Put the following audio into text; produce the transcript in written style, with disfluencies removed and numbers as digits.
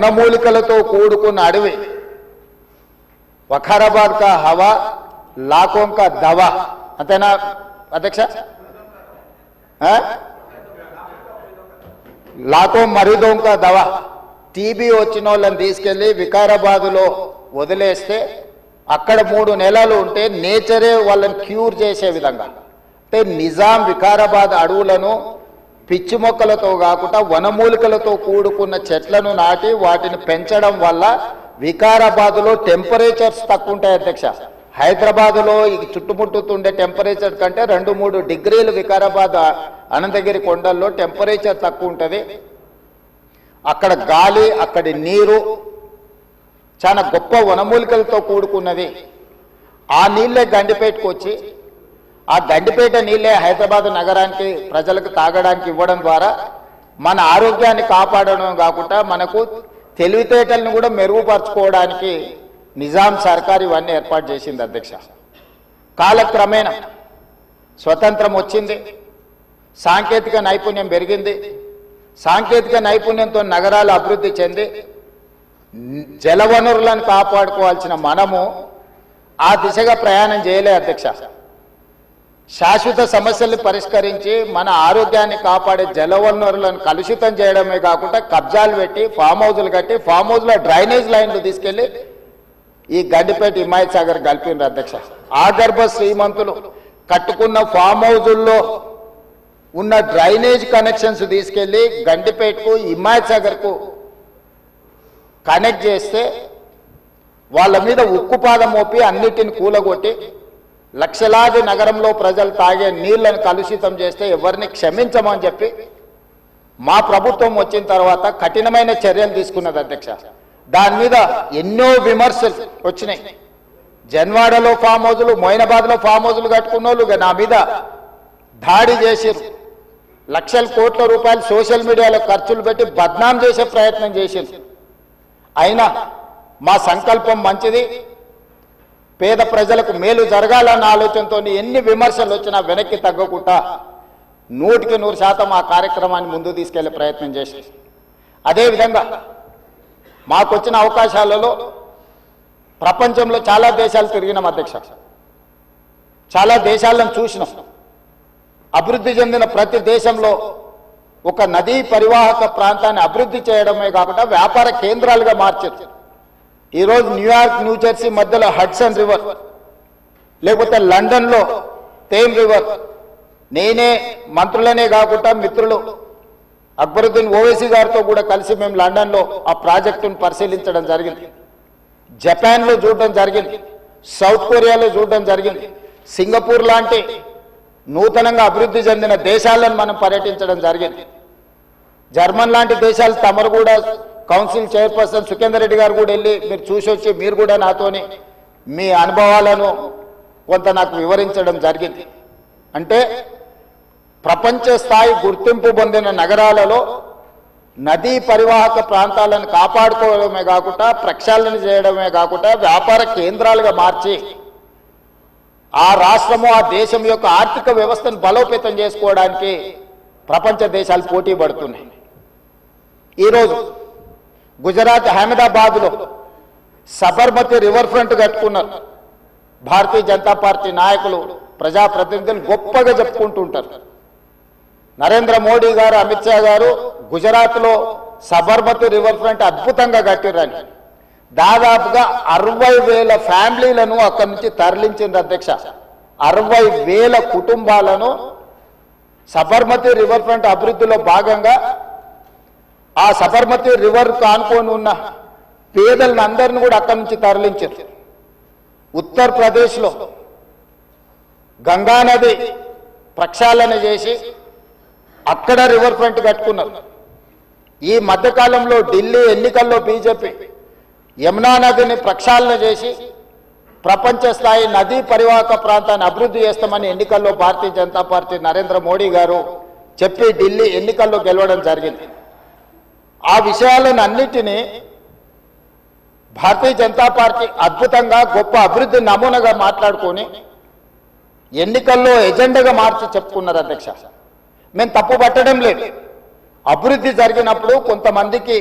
వనమూలికలతో కూడుకున్న అడవి, వఖారాబాద్ కా హవా లాఖోं का దవా, అంతేనా అధ్యక్ష? లాఖో మరీదోం కా దవా. టీబీ వచ్చిన వాళ్ళని తీసుకెళ్లి వికారాబాద్లో వదిలేస్తే అక్కడ 3 నెలలు ఉంటే నేచరే వాళ్ళని క్యూర్ చేసే విధంగా, అంటే నిజాం వికారాబాద్ అడవులను పిచ్చి మొక్కలతో కాకుండా వనమూలికలతో కూడుకున్న చెట్లను నాటి వాటిని పెంచడం వల్ల వికారాబాద్లో టెంపరేచర్స్ తక్కువ ఉంటాయి అధ్యక్ష. హైదరాబాద్లో ఈ చుట్టుముట్టుతుండే టెంపరేచర్ కంటే 2-3 డిగ్రీలు వికారాబాద్ అనంతగిరి కొండల్లో టెంపరేచర్ తక్కువ ఉంటుంది. అక్కడ గాలి, అక్కడి నీరు చాలా గొప్ప వనమూలికలతో కూడుకున్నది. ఆ నీళ్ళే గండిపేటకు వచ్చి ఆ గండిపేట నీళ్ళే హైదరాబాద్ నగరానికి ప్రజలకు తాగడానికి ఇవ్వడం ద్వారా మన ఆరోగ్యాన్ని కాపాడడం కాకుండా మనకు తెలివితేటలను కూడా మెరుగుపరచుకోవడానికి నిజాం సర్కార్ ఇవన్నీ ఏర్పాటు చేసింది అధ్యక్ష. కాలక్రమేణా స్వతంత్రం వచ్చింది, సాంకేతిక నైపుణ్యం పెరిగింది. సాంకేతిక నైపుణ్యంతో నగరాలు అభివృద్ధి చెంది జలవనరులను కాపాడుకోవాల్సిన మనము ఆ దిశగా ప్రయాణం చేయలే అధ్యక్ష. శాశ్వత సమస్యల్ని పరిష్కరించి మన ఆరోగ్యాన్ని కాపాడే జలవనరులను కలుషితం చేయడమే కాకుండా కబ్జాలు పెట్టి ఫామ్ హౌజులు కట్టి ఫామ్ హౌజ్లో డ్రైనేజ్ లైన్లు తీసుకెళ్లి ఈ గండిపేట హిమాయత్ సాగర్ కలిపిండ్రు అధ్యక్ష. ఆగర్భ శ్రీమంతులు కట్టుకున్న ఫామ్ హౌజుల్లో ఉన్న డ్రైనేజ్ కనెక్షన్స్ తీసుకెళ్లి గండిపేటకు హిమాయత్ సాగర్కు కనెక్ట్ చేస్తే వాళ్ళ మీద ఉక్కుపాదం మోపి అన్నిటిని కూలగొట్టి లక్షలాది నగరంలో ప్రజలు తాగే నీళ్లను కలుషితం చేస్తే ఎవరిని క్షమించమని చెప్పి మా ప్రభుత్వం వచ్చిన తర్వాత కఠినమైన చర్యలు తీసుకున్నది అధ్యక్ష. దాని మీద ఎన్నో విమర్శలు వచ్చినాయి. జన్వాడలో ఫామ్ హౌజులు, మొయినాబాద్లో ఫామ్ హౌజులు కట్టుకున్న వాళ్ళు నా మీద దాడి చేసిరు. లక్షల కోట్ల రూపాయలు సోషల్ మీడియాలో ఖర్చులు పెట్టి బద్నాం చేసే ప్రయత్నం చేసిరు. అయినా మా సంకల్పం మంచిది, పేద ప్రజలకు మేలు జరగాలన్న ఆలోచనతో ఎన్ని విమర్శలు వచ్చినా వెనక్కి తగ్గకుండా 100% ఆ కార్యక్రమాన్ని ముందు తీసుకెళ్లే ప్రయత్నం చేసి, అదేవిధంగా మాకు వచ్చిన అవకాశాలలో ప్రపంచంలో చాలా దేశాలు తిరిగినాం అధ్యక్ష. చాలా దేశాలను చూసినాం. అభివృద్ధి చెందిన ప్రతి దేశంలో ఒక నదీ పరివాహక ప్రాంతాన్ని అభివృద్ధి చేయడమే కాకుండా వ్యాపార కేంద్రాలుగా మార్చారు. ఈరోజు న్యూయార్క్, న్యూజెర్సీ మధ్యలో హడ్సన్ రివర్, లేకపోతే లండన్లో థేమ్ రివర్, నేనే మంత్రులనే కాకుండా మిత్రులు అక్బరుద్దీన్ ఓవైసీ గారితో కూడా కలిసి మేము లండన్లో ఆ ప్రాజెక్టును పరిశీలించడం జరిగింది. జపాన్లో చూడడం జరిగింది, సౌత్ కొరియాలో చూడడం జరిగింది, సింగపూర్ లాంటి నూతనంగా అభివృద్ధి చెందిన దేశాలను మనం పర్యటించడం జరిగింది. జర్మన్ లాంటి దేశాలు తమరు కూడా కౌన్సిల్ చైర్పర్సన్ సుఖేందర్ రెడ్డి గారు కూడా వెళ్ళి మీరు చూసి వచ్చి మీరు కూడా నాతోని మీ అనుభవాలను కొంత నాకు వివరించడం జరిగింది. అంటే ప్రపంచ స్థాయి గుర్తింపు పొందిన నగరాలలో నదీ పరివాహక ప్రాంతాలను కాపాడుకోవడమే కాకుండా ప్రక్షాళన చేయడమే కాకుండా వ్యాపార కేంద్రాలుగా మార్చి ఆ రాష్ట్రము, ఆ దేశం యొక్క ఆర్థిక వ్యవస్థను బలోపేతం చేసుకోవడానికి ప్రపంచ దేశాలు పోటీ పడుతున్నాయి. ఈరోజు గుజరాత్ అహ్మదాబాద్లో సబర్మతి రివర్ ఫ్రంట్ కట్టుకున్నారు. భారతీయ జనతా పార్టీ నాయకులు, ప్రజాప్రతినిధులు గొప్పగా చెప్పుకుంటుంటారు. నరేంద్ర మోడీ గారు, అమిత్ షా గారు గుజరాత్లో సబర్మతి రివర్ ఫ్రంట్ అద్భుతంగా కట్టిరని దాదాపుగా 60,000 ఫ్యామిలీలను అక్కడి నుంచి తరలించింది అధ్యక్ష. 60,000 కుటుంబాలను సబర్మతి రివర్ ఫ్రంట్ అభివృద్ధిలో భాగంగా ఆ సబర్మతి రివర్ కానుకొని ఉన్న పేదలను అందరిని కూడా అక్కడి నుంచి తరలించారు. ఉత్తరప్రదేశ్లో గంగానది ప్రక్షాళన చేసి అక్కడ రివర్ ఫ్రంట్ కట్టుకున్నారు. ఈ మధ్యకాలంలో ఢిల్లీ ఎన్నికల్లో బీజేపీ యమునా నదిని ప్రక్షాళన చేసి ప్రపంచ స్థాయి నదీ పరివాహక ప్రాంతాన్ని అభివృద్ధి చేస్తామని ఎన్నికల్లో భారతీయ జనతా పార్టీ నరేంద్ర మోడీ గారు చెప్పి ఢిల్లీ ఎన్నికల్లో గెలవడం జరిగింది. ఆ విషయాలను అన్నిటినీ భారతీయ జనతా పార్టీ అద్భుతంగా గొప్ప అభివృద్ధి నమూనాగా మాట్లాడుకొని ఎన్నికల్లో ఎజెండాగా మార్చి చెప్పుకున్నారు అధ్యక్ష. మేము తప్పు పట్టడం లేదు. అభివృద్ధి జరిగినప్పుడు కొంతమందికి